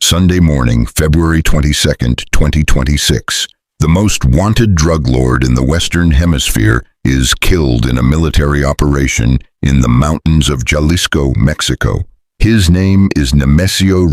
Sunday morning, February 22nd, 2026. The most wanted drug lord in the Western Hemisphere is killed in a military operation in the mountains of Jalisco, Mexico. His name is Nemesio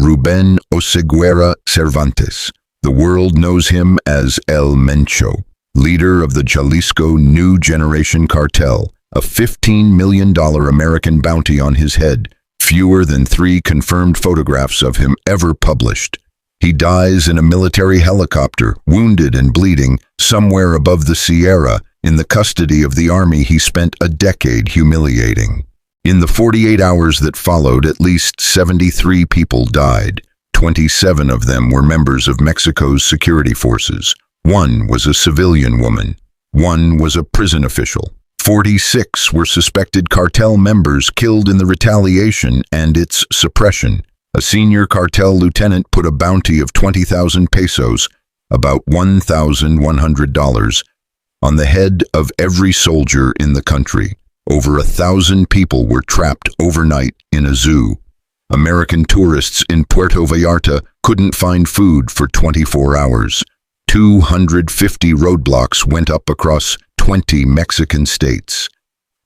Oseguera Cervantes. The world knows him as El Mencho, leader of the Jalisco New Generation Cartel, a $15 million American bounty on his head, fewer than 3 confirmed photographs of him ever published. He dies in a military helicopter, wounded and bleeding, somewhere above the Sierra, in the custody of the army he spent a decade humiliating. In the 48 hours that followed, at least 73 people died. 27 of them were members of Mexico's security forces. 1 was a civilian woman. 1 was a prison official. 46 were suspected cartel members killed in the retaliation and its suppression. A senior cartel lieutenant put a bounty of 20,000 pesos, about $1,100, on the head of every soldier in the country. Over 1,000 people were trapped overnight in a zoo. American tourists in Puerto Vallarta couldn't find food for 24 hours. 250 roadblocks went up across 20 Mexican states.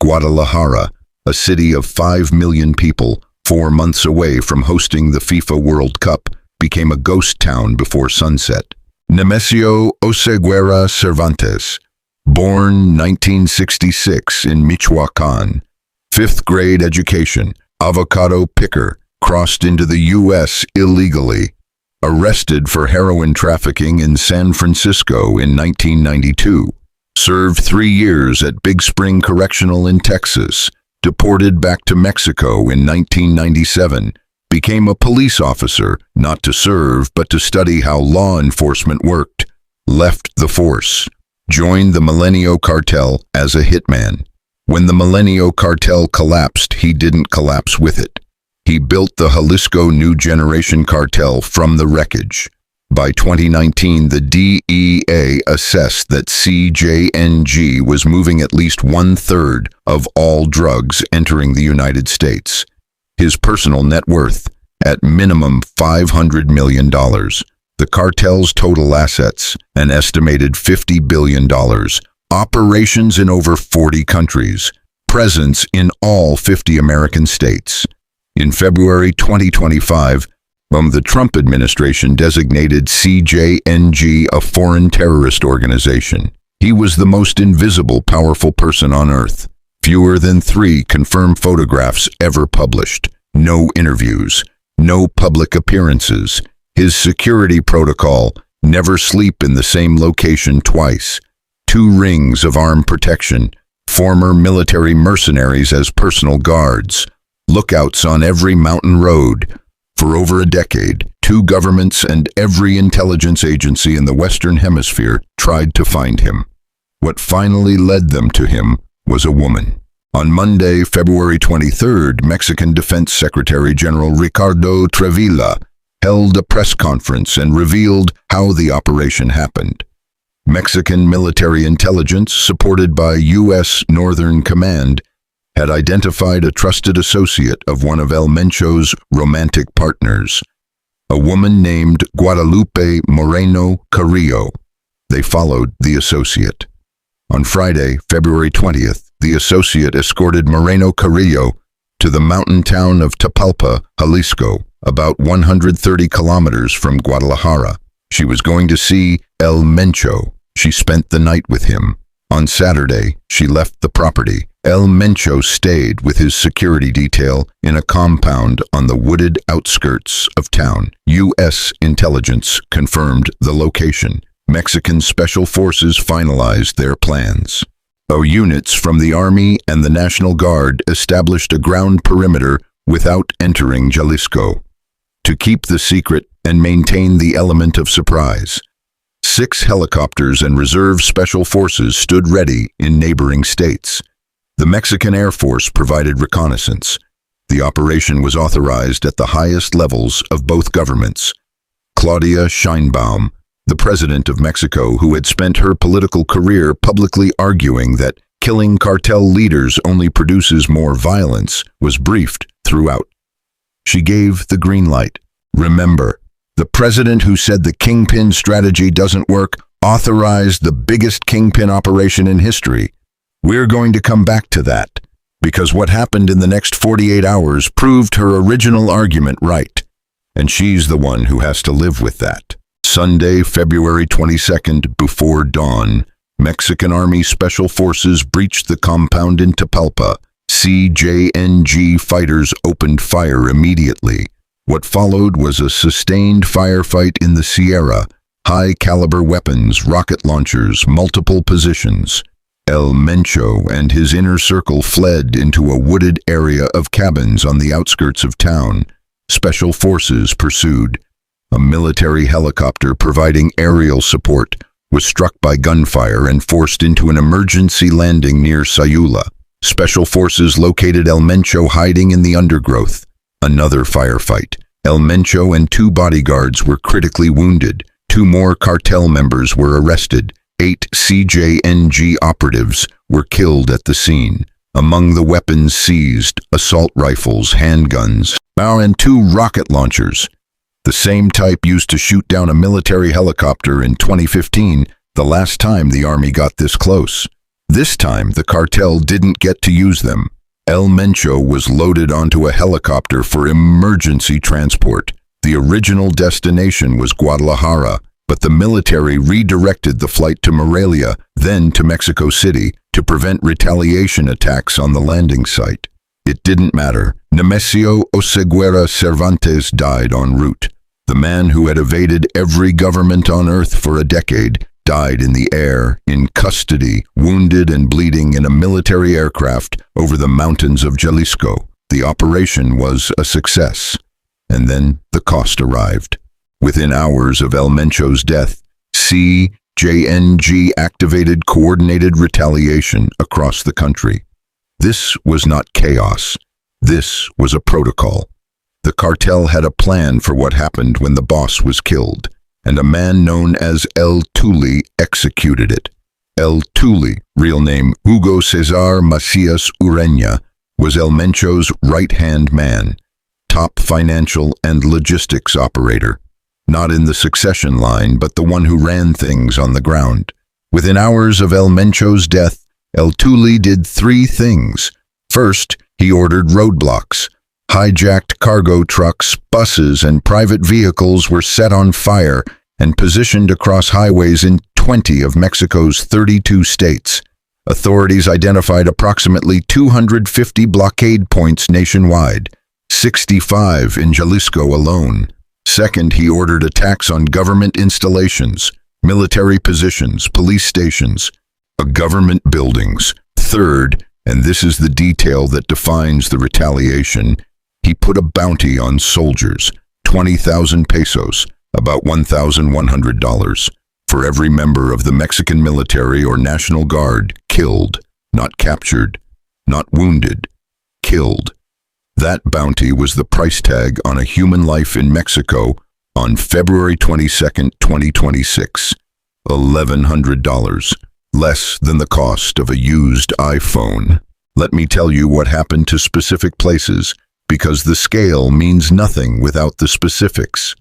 Guadalajara, a city of 5 million people, 4 months away from hosting the FIFA World Cup, became a ghost town before sunset. Nemesio Oseguera Cervantes, born 1966 in Michoacan, 5th grade education, avocado picker, crossed into the U.S. illegally, arrested for heroin trafficking in San Francisco in 1992, served 3 years at Big Spring Correctional in Texas, deported back to Mexico in 1997, became a police officer, not to serve but to study how law enforcement worked, left the force, joined the Mencho cartel as a hitman. When the Mencho cartel collapsed, he didn't collapse with it. He built the Jalisco New Generation Cartel from the wreckage. By 2019, the DEA assessed that CJNG was moving at least 1/3 of all drugs entering the United States. His personal net worth, at minimum $500 million. The cartel's total assets, an estimated $50 billion. Operations in over 40 countries. Presence in all 50 American states. In February 2025, the Trump administration designated CJNG a foreign terrorist organization. He was the most invisible, powerful person on Earth. Fewer than 3 confirmed photographs ever published. No interviews. No public appearances. His security protocol: never sleep in the same location twice. 2 rings of armed protection. Former military mercenaries as personal guards. Lookouts on every mountain road. For over a decade, 2 governments and every intelligence agency in the Western Hemisphere tried to find him. What finally led them to him was a woman. On Monday, February 23rd, Mexican Defense Secretary General Ricardo Trevilla held a press conference and revealed how the operation happened. Mexican military intelligence, supported by U.S. Northern Command, had identified a trusted associate of one of El Mencho's romantic partners, a woman named Guadalupe Moreno Carrillo. They followed the associate. On Friday, February 20th, the associate escorted Moreno Carrillo to the mountain town of Tapalpa, Jalisco, about 130 kilometers from Guadalajara. She was going to see El Mencho. She spent the night with him. On Saturday, she left the property. El Mencho stayed with his security detail in a compound on the wooded outskirts of town. U.S. intelligence confirmed the location. Mexican special forces finalized their plans. Units from the Army and the National Guard established a ground perimeter without entering Jalisco, to keep the secret and maintain the element of surprise. 6 helicopters and reserve special forces stood ready in neighboring states. The Mexican Air Force provided reconnaissance. The operation was authorized at the highest levels of both governments. Claudia Sheinbaum, the president of Mexico, who had spent her political career publicly arguing that killing cartel leaders only produces more violence, was briefed throughout. She gave the green light. Remember, The president who said the Kingpin strategy doesn't work authorized the biggest Kingpin operation in history. We're going to come back to that, because what happened in the next 48 hours proved her original argument right, and she's the one who has to live with that. Sunday, February 22nd, before dawn, Mexican Army Special Forces breached the compound in Tapalpa. CJNG fighters opened fire immediately. What followed was a sustained firefight in the Sierra, high-caliber weapons, rocket launchers, multiple positions. El Mencho and his inner circle fled into a wooded area of cabins on the outskirts of town. Special forces pursued. A military helicopter providing aerial support was struck by gunfire and forced into an emergency landing near Sayula. Special forces located El Mencho hiding in the undergrowth. Another firefight. El Mencho and 2 bodyguards were critically wounded. 2 more cartel members were arrested. 8 CJNG operatives were killed at the scene. Among the weapons seized, assault rifles, handguns, and 2 rocket launchers. The same type used to shoot down a military helicopter in 2015, the last time the Army got this close. This time, the cartel didn't get to use them. El Mencho was loaded onto a helicopter for emergency transport. The original destination was Guadalajara, but the military redirected the flight to Morelia, then to Mexico City, to prevent retaliation attacks on the landing site. It didn't matter. Nemesio Oseguera Cervantes died en route. The man who had evaded every government on earth for a decade died in the air, in custody, wounded and bleeding in a military aircraft over the mountains of Jalisco. The operation was a success. And then the cost arrived. Within hours of El Mencho's death, CJNG activated coordinated retaliation across the country. This was not chaos. This was a protocol. The cartel had a plan for what happened when the boss was killed, and a man known as El Tuli executed it. El Tuli, real name Hugo Cesar Macias Ureña, was El Mencho's right-hand man, top financial and logistics operator. Not in the succession line, but the one who ran things on the ground. Within hours of El Mencho's death, El Tuli did 3 things. First, he ordered roadblocks. Hijacked cargo trucks, buses, and private vehicles were set on fire and positioned across highways in 20 of Mexico's 32 states. Authorities identified approximately 250 blockade points nationwide, 65 in Jalisco alone. Second, he ordered attacks on government installations, military positions, police stations, government buildings. Third, and this is the detail that defines the retaliation, he put a bounty on soldiers, 20,000 pesos, about $1,100, for every member of the Mexican military or National Guard killed, not captured, not wounded, killed. That bounty was the price tag on a human life in Mexico on February 22, 2026, $1,100, less than the cost of a used iPhone. Let me tell you what happened to specific places, because the scale means nothing without the specifics.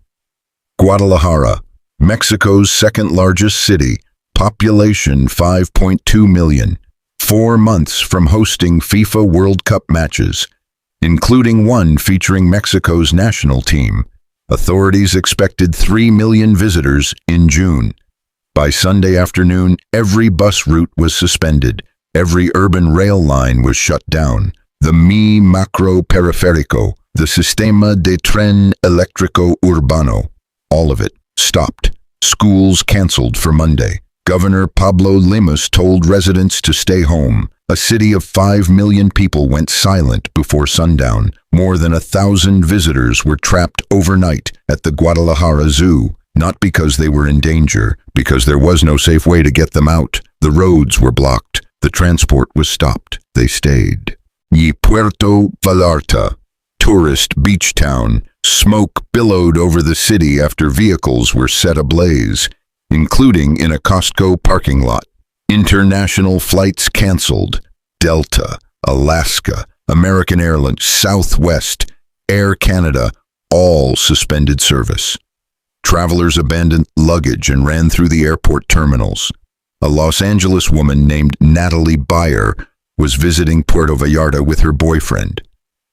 Guadalajara, Mexico's second-largest city, population 5.2 million, 4 months from hosting FIFA World Cup matches, including one featuring Mexico's national team. Authorities expected 3 million visitors in June. By Sunday afternoon, every bus route was suspended. Every urban rail line was shut down. The Mi Macro Periférico, the Sistema de Tren Eléctrico Urbano, all of it stopped. Schools canceled for Monday. Governor Pablo Limas told residents to stay home. A city of 5 million people went silent before sundown. More than 1,000 visitors were trapped overnight at the Guadalajara Zoo, not because they were in danger, because there was no safe way to get them out. The roads were blocked. The transport was stopped. They stayed. Puerto Vallarta, tourist beach town, smoke billowed over the city after vehicles were set ablaze, including in a Costco parking lot. International flights canceled. Delta, Alaska, American Airlines, Southwest, Air Canada, all suspended service. Travelers abandoned luggage and ran through the airport terminals. A Los Angeles woman named Natalie Bayer was visiting Puerto Vallarta with her boyfriend.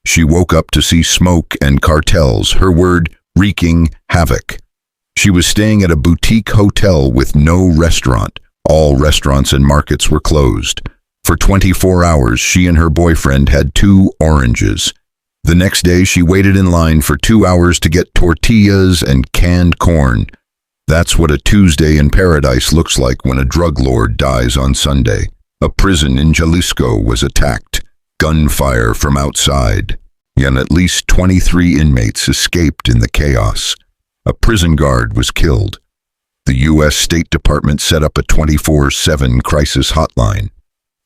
She woke up to see smoke and cartels, her word, wreaking havoc. She was staying at a boutique hotel with no restaurant. All restaurants and markets were closed. For 24 hours, she and her boyfriend had 2 oranges. The next day, she waited in line for 2 hours to get tortillas and canned corn. That's what a Tuesday in paradise looks like when a drug lord dies on Sunday. A prison in Jalisco was attacked. Gunfire from outside. And at least 23 inmates escaped in the chaos. A prison guard was killed. The U.S. State Department set up a 24/7 crisis hotline.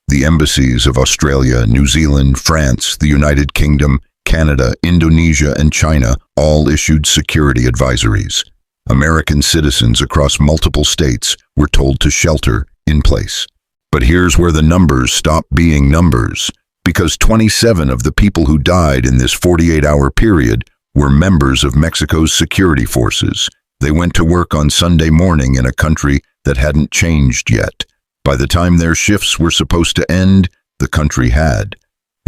The embassies of Australia, New Zealand, France, the United Kingdom, Canada, Indonesia, and China all issued security advisories. American citizens across multiple states were told to shelter in place. But here's where the numbers stop being numbers, because 27 of the people who died in this 48-hour period were members of Mexico's security forces. They went to work on Sunday morning in a country that hadn't changed yet. By the time their shifts were supposed to end, the country had.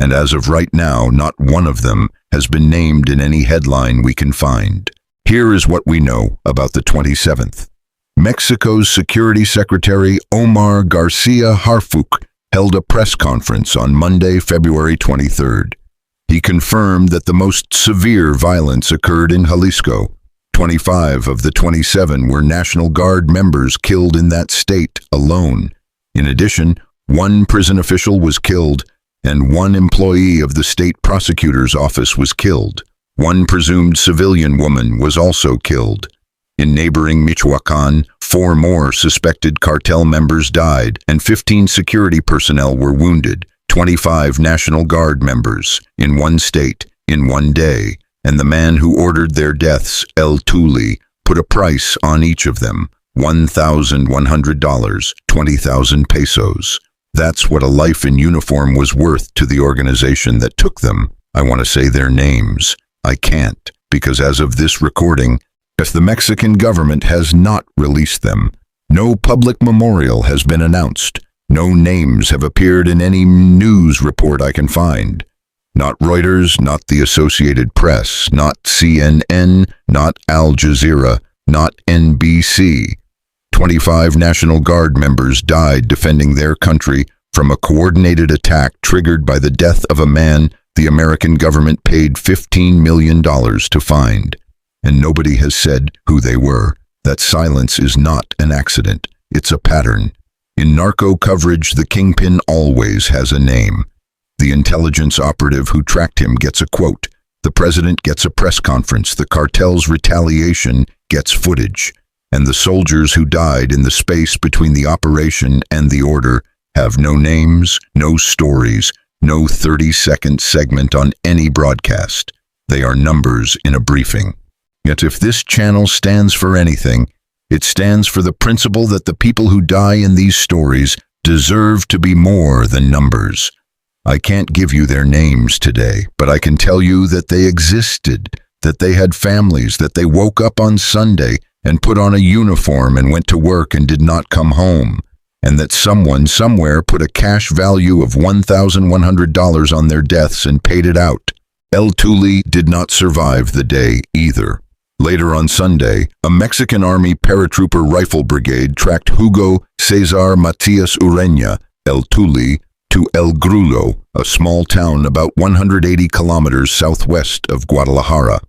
And as of right now, not one of them has been named in any headline we can find. Here is what we know about the 27th. Mexico's Security Secretary Omar Garcia Harfuch held a press conference on Monday, February 23rd. He confirmed that the most severe violence occurred in Jalisco. 25 of the 27 were National Guard members killed in that state alone. In addition, 1 prison official was killed, and 1 employee of the state prosecutor's office was killed. 1 presumed civilian woman was also killed. In neighboring Michoacan, 4 more suspected cartel members died, and 15 security personnel were wounded. 25 National Guard members in 1 state in 1 day, and the man who ordered their deaths, Tuli, put a price on each of them, $1,100, 20,000 pesos. That's what a life in uniform was worth to the organization that took them. I want to say their names. I can't, because as of this recording, the Mexican government has not released them. No public memorial has been announced. No names have appeared in any news report I can find. Not Reuters, not the Associated Press, not CNN, not Al Jazeera, not NBC. 25 National Guard members died defending their country from a coordinated attack triggered by the death of a man the American government paid $15 million to find. And nobody has said who they were. That silence is not an accident. It's a pattern. In narco coverage, the Kingpin always has a name. The intelligence operative who tracked him gets a quote. The president gets a press conference. The cartel's retaliation gets footage. And the soldiers who died in the space between the operation and the order have no names, no stories, no 30-second segment on any broadcast. They are numbers in a briefing. Yet if this channel stands for anything, it stands for the principle that the people who die in these stories deserve to be more than numbers. I can't give you their names today, but I can tell you that they existed, that they had families, that they woke up on Sunday and put on a uniform and went to work and did not come home, and that someone somewhere put a cash value of $1,100 on their deaths and paid it out. Tuli did not survive the day either. Later on Sunday, a Mexican Army paratrooper rifle brigade tracked Hugo Cesar Matias Ureña, Tuli, to El Grulo, a small town about 180 kilometers southwest of Guadalajara.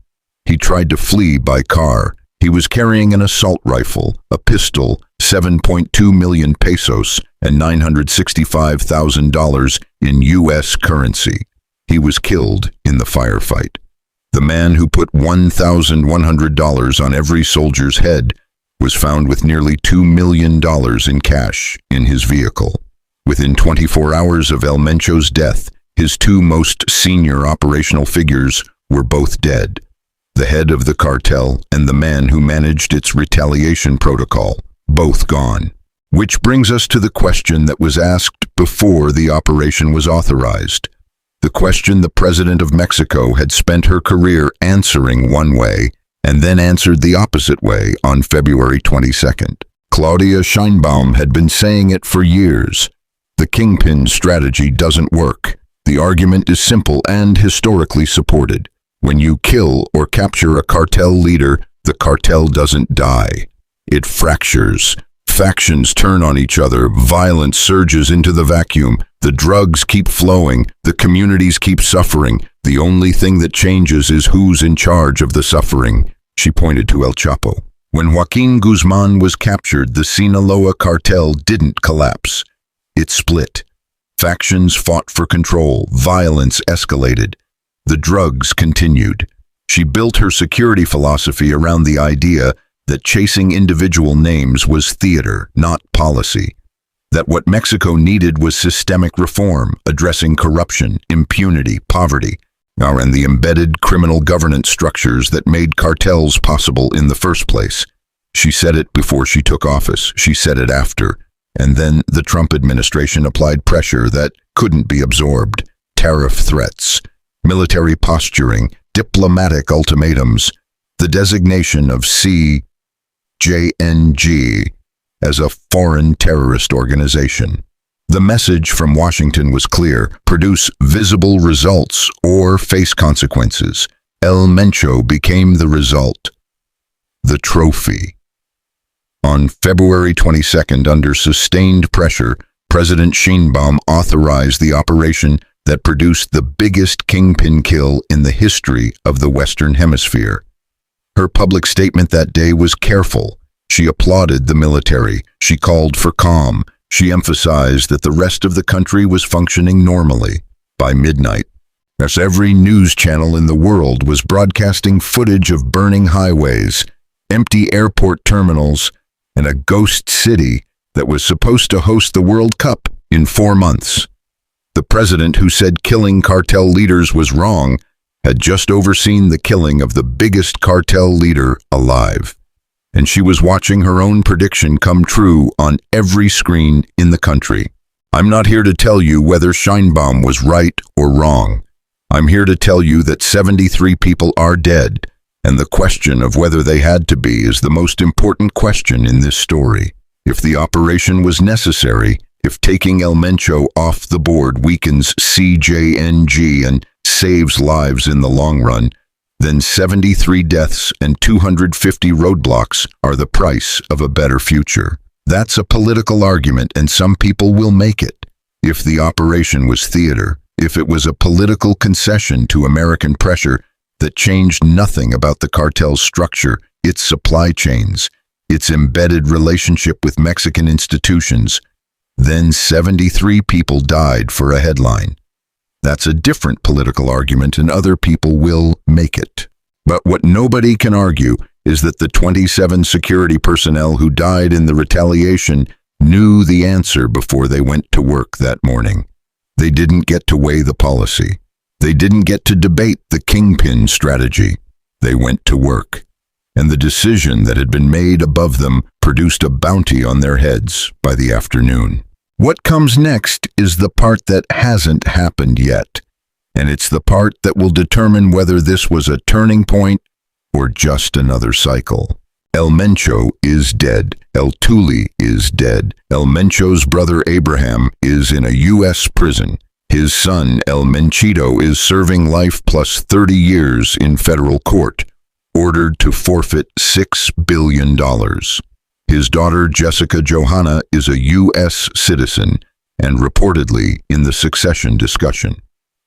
He tried to flee by car. He was carrying an assault rifle, a pistol, 7.2 million pesos, and $965,000 in U.S. currency. He was killed in the firefight. The man who put $1,100 on every soldier's head was found with nearly $2 million in cash in his vehicle. Within 24 hours of Mencho's death, his 2 most senior operational figures were both dead. The head of the cartel and the man who managed its retaliation protocol, both gone. Which brings us to the question that was asked before the operation was authorized. The question the President of Mexico had spent her career answering one way and then answered the opposite way on February 22nd. Claudia Sheinbaum had been saying it for years. The Kingpin strategy doesn't work. The argument is simple and historically supported. When you kill or capture a cartel leader, the cartel doesn't die. It fractures. Factions turn on each other, violence surges into the vacuum, the drugs keep flowing, the communities keep suffering. The only thing that changes is who's in charge of the suffering. She pointed to El Chapo. When Joaquin Guzman was captured, the Sinaloa cartel didn't collapse. It split. Factions fought for control, violence escalated. The drugs continued. She built her security philosophy around the idea that chasing individual names was theater, not policy. That what Mexico needed was systemic reform, addressing corruption, impunity, poverty, and the embedded criminal governance structures that made cartels possible in the first place. She said it before she took office. She said it after. And then the Trump administration applied pressure that couldn't be absorbed. Tariff threats, military posturing, diplomatic ultimatums, the designation of CJNG as a foreign terrorist organization. The message from Washington was clear: produce visible results or face consequences. El Mencho became the result. The trophy. On February 22nd, under sustained pressure, President Sheinbaum authorized the operation that produced the biggest Kingpin kill in the history of the Western Hemisphere. Her public statement that day was careful. She applauded the military. She called for calm. She emphasized that the rest of the country was functioning normally. By midnight, as every news channel in the world was broadcasting footage of burning highways, empty airport terminals, and a ghost city that was supposed to host the World Cup in 4 months. The president, who said killing cartel leaders was wrong, had just overseen the killing of the biggest cartel leader alive. And she was watching her own prediction come true on every screen in the country. I'm not here to tell you whether Sheinbaum was right or wrong. I'm here to tell you that 73 people are dead, and the question of whether they had to be is the most important question in this story. If the operation was necessary, if taking El Mencho off the board weakens CJNG and saves lives in the long run, then 73 deaths and 250 roadblocks are the price of a better future. That's a political argument, and some people will make it. If the operation was theater, if it was a political concession to American pressure that changed nothing about the cartel's structure, its supply chains, its embedded relationship with Mexican institutions, then 73 people died for a headline. That's a different political argument, and other people will make it. But what nobody can argue is that the 27 security personnel who died in the retaliation knew the answer before they went to work that morning. They didn't get to weigh the policy. They didn't get to debate the Kingpin strategy. They went to work. And the decision that had been made above them produced a bounty on their heads by the afternoon. What comes next is the part that hasn't happened yet, and it's the part that will determine whether this was a turning point or just another cycle. El Mencho is dead. El Tuli is dead. El Mencho's brother Abraham is in a U.S. prison. His son El Menchito is serving life plus 30 years in federal court, ordered to forfeit $6 billion. His daughter Jessica Johanna is a U.S. citizen and reportedly in the succession discussion.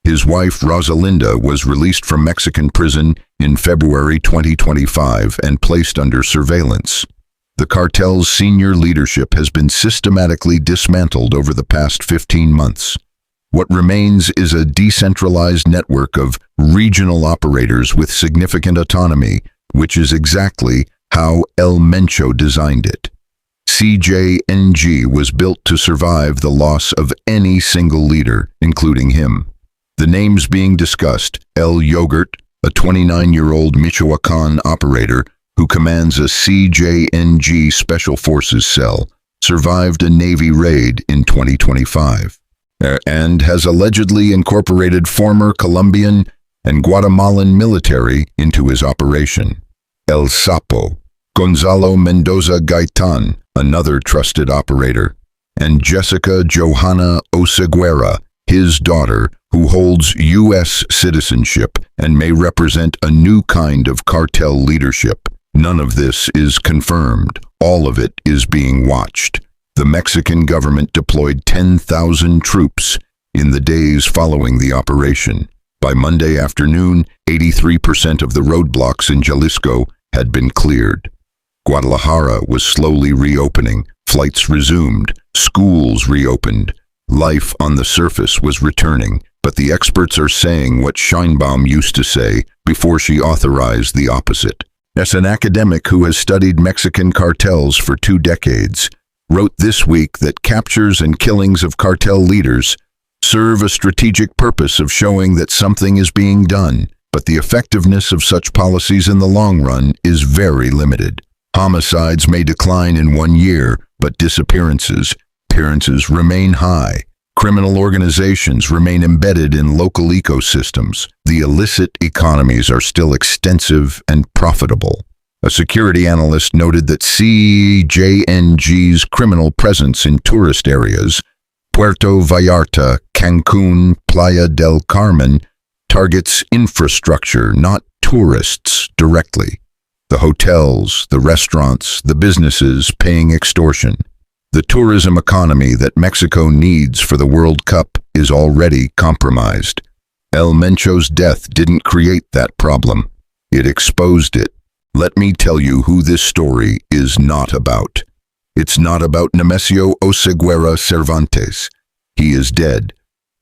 His wife Rosalinda was released from Mexican prison in February 2025 and placed under surveillance. The cartel's senior leadership has been systematically dismantled over the past 15 months. What remains is a decentralized network of regional operators with significant autonomy, which is exactly how El Mencho designed it. CJNG was built to survive the loss of any single leader, including him. The names being discussed: El Yogurt, a 29-year-old Michoacan operator who commands a CJNG Special Forces cell, survived a Navy raid in 2025. And has allegedly incorporated former Colombian and Guatemalan military into his operation. El Sapo, Gonzalo Mendoza Gaitan, another trusted operator, and Jessica Johanna Oseguera, his daughter, who holds U.S. citizenship and may represent a new kind of cartel leadership. None of this is confirmed. All of it is being watched. The Mexican government deployed 10,000 troops in the days following the operation. By Monday afternoon, 83% of the roadblocks in Jalisco had been cleared. Guadalajara was slowly reopening. Flights resumed. Schools reopened. Life on the surface was returning, but the experts are saying what Scheinbaum used to say before she authorized the opposite. As an academic who has studied Mexican cartels for 2 decades, wrote this week that captures and killings of cartel leaders serve a strategic purpose of showing that something is being done, but the effectiveness of such policies in the long run is very limited. Homicides may decline in 1 year, but disappearances remain high. Criminal organizations remain embedded in local ecosystems. The illicit economies are still extensive and profitable. A security analyst noted that CJNG's criminal presence in tourist areas, Puerto Vallarta, Cancun, Playa del Carmen, targets infrastructure, not tourists directly. The hotels, the restaurants, the businesses paying extortion. The tourism economy that Mexico needs for the World Cup is already compromised. El Mencho's death didn't create that problem. It exposed it. Let me tell you who this story is not about. It's not about Nemesio Oseguera Cervantes. He is dead.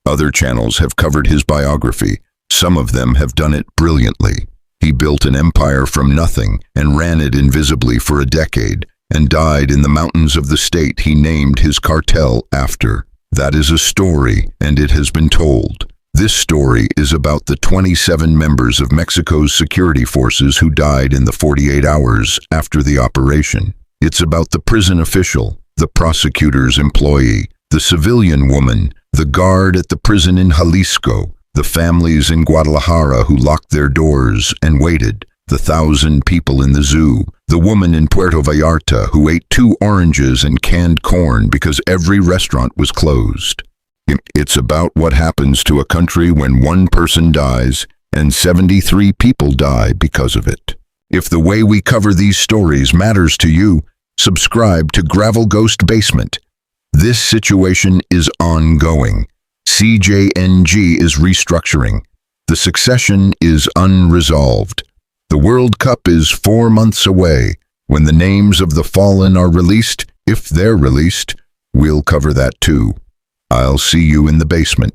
Other channels have covered his biography. Some of them have done it brilliantly. He built an empire from nothing and ran it invisibly for a decade, and died in the mountains of the state he named his cartel after. That is a story, and it has been told. This story is about the 27 members of Mexico's security forces who died in the 48 hours after the operation. It's about the prison official, the prosecutor's employee, the civilian woman, the guard at the prison in Jalisco, the families in Guadalajara who locked their doors and waited, the 1,000 people in the zoo, the woman in Puerto Vallarta who ate 2 oranges and canned corn because every restaurant was closed. It's about what happens to a country when 1 person dies and 73 people die because of it. If the way we cover these stories matters to you, subscribe to Gravel Ghost Basement. This situation is ongoing. CJNG is restructuring. The succession is unresolved. The World Cup is 4 months away. When the names of the fallen are released, if they're released, we'll cover that too. I'll see you in the basement.